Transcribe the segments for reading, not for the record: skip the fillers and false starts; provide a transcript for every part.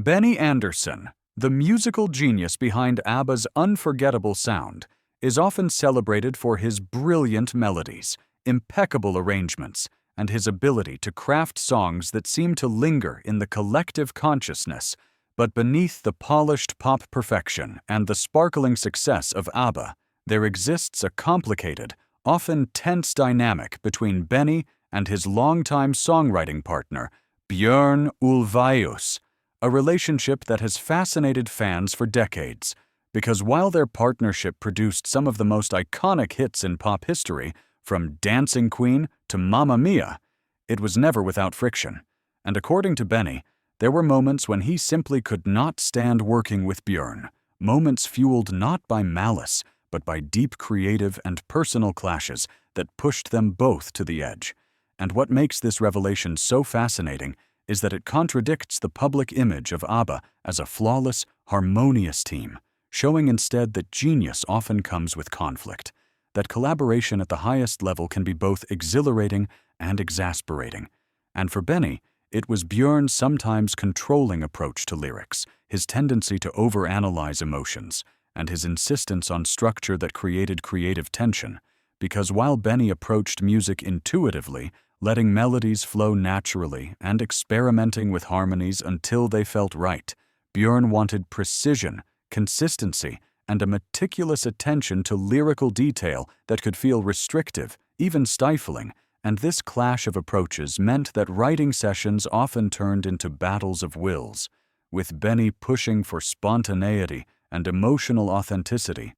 Benny Andersson, the musical genius behind ABBA's unforgettable sound, is often celebrated for his brilliant melodies, impeccable arrangements, and his ability to craft songs that seem to linger in the collective consciousness. But beneath the polished pop perfection and the sparkling success of ABBA, there exists a complicated, often tense dynamic between Benny and his longtime songwriting partner, Björn Ulvaeus, a relationship that has fascinated fans for decades, because while their partnership produced some of the most iconic hits in pop history, from Dancing Queen to Mamma Mia, it was never without friction. And according to Benny, there were moments when he simply could not stand working with Björn, moments fueled not by malice, but by deep creative and personal clashes that pushed them both to the edge. And what makes this revelation so fascinating is that it contradicts the public image of ABBA as a flawless, harmonious team, showing instead that genius often comes with conflict, that collaboration at the highest level can be both exhilarating and exasperating. And for Benny, it was Björn's sometimes controlling approach to lyrics, his tendency to overanalyze emotions, and his insistence on structure that created creative tension, because while Benny approached music intuitively, letting melodies flow naturally and experimenting with harmonies until they felt right, Björn wanted precision, consistency, and a meticulous attention to lyrical detail that could feel restrictive, even stifling, and this clash of approaches meant that writing sessions often turned into battles of wills, with Benny pushing for spontaneity and emotional authenticity,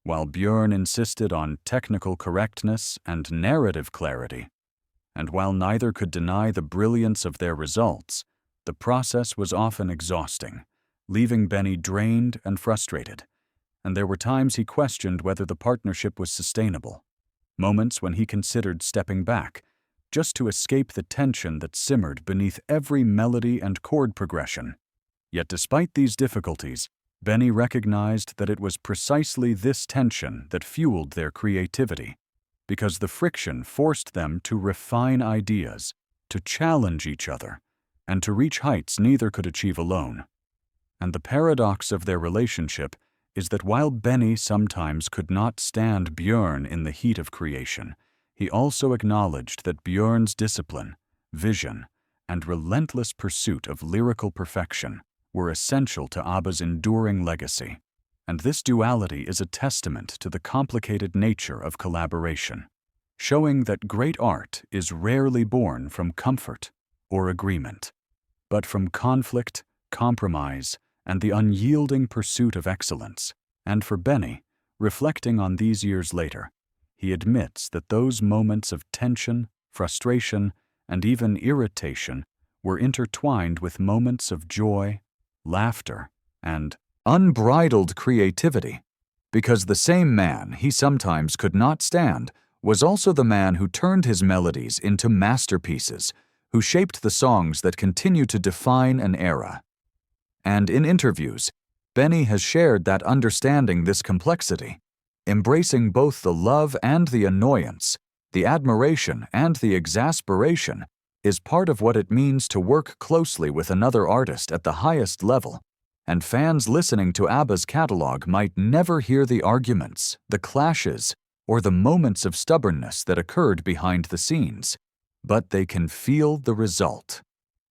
while Björn insisted on technical correctness and narrative clarity. And while neither could deny the brilliance of their results, the process was often exhausting, leaving Benny drained and frustrated. And there were times he questioned whether the partnership was sustainable, moments when he considered stepping back, just to escape the tension that simmered beneath every melody and chord progression. Yet despite these difficulties, Benny recognized that it was precisely this tension that fueled their creativity, because the friction forced them to refine ideas, to challenge each other, and to reach heights neither could achieve alone. And the paradox of their relationship is that while Benny sometimes could not stand Björn in the heat of creation, he also acknowledged that Björn's discipline, vision, and relentless pursuit of lyrical perfection were essential to ABBA's enduring legacy. And this duality is a testament to the complicated nature of collaboration, showing that great art is rarely born from comfort or agreement, but from conflict, compromise, and the unyielding pursuit of excellence. And for Benny, reflecting on these years later, he admits that those moments of tension, frustration, and even irritation were intertwined with moments of joy, laughter, and unbridled creativity, because the same man he sometimes could not stand was also the man who turned his melodies into masterpieces, who shaped the songs that continue to define an era. And in interviews, Benny has shared that understanding this complexity, embracing both the love and the annoyance, the admiration and the exasperation, is part of what it means to work closely with another artist at the highest level. And fans listening to ABBA's catalog might never hear the arguments, the clashes, or the moments of stubbornness that occurred behind the scenes, but they can feel the result.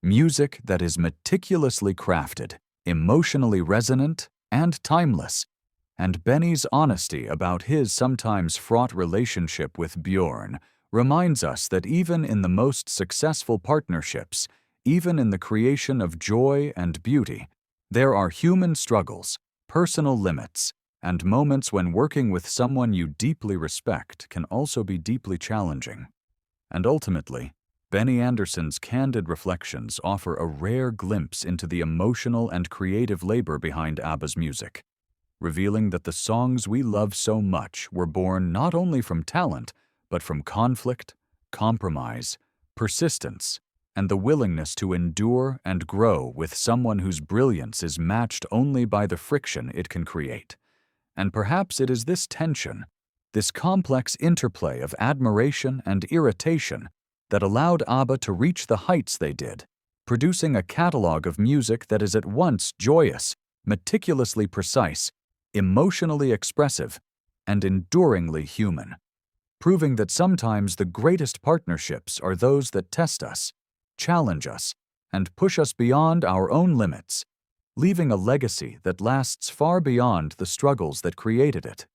Music that is meticulously crafted, emotionally resonant, and timeless. And Benny's honesty about his sometimes fraught relationship with Bjorn reminds us that even in the most successful partnerships, even in the creation of joy and beauty, there are human struggles, personal limits, and moments when working with someone you deeply respect can also be deeply challenging. And ultimately, Benny Andersson's candid reflections offer a rare glimpse into the emotional and creative labor behind ABBA's music, revealing that the songs we love so much were born not only from talent, but from conflict, compromise, persistence, and the willingness to endure and grow with someone whose brilliance is matched only by the friction it can create. And perhaps it is this tension, this complex interplay of admiration and irritation, that allowed ABBA to reach the heights they did, producing a catalog of music that is at once joyous, meticulously precise, emotionally expressive, and enduringly human, proving that sometimes the greatest partnerships are those that test us, challenge us, and push us beyond our own limits, leaving a legacy that lasts far beyond the struggles that created it.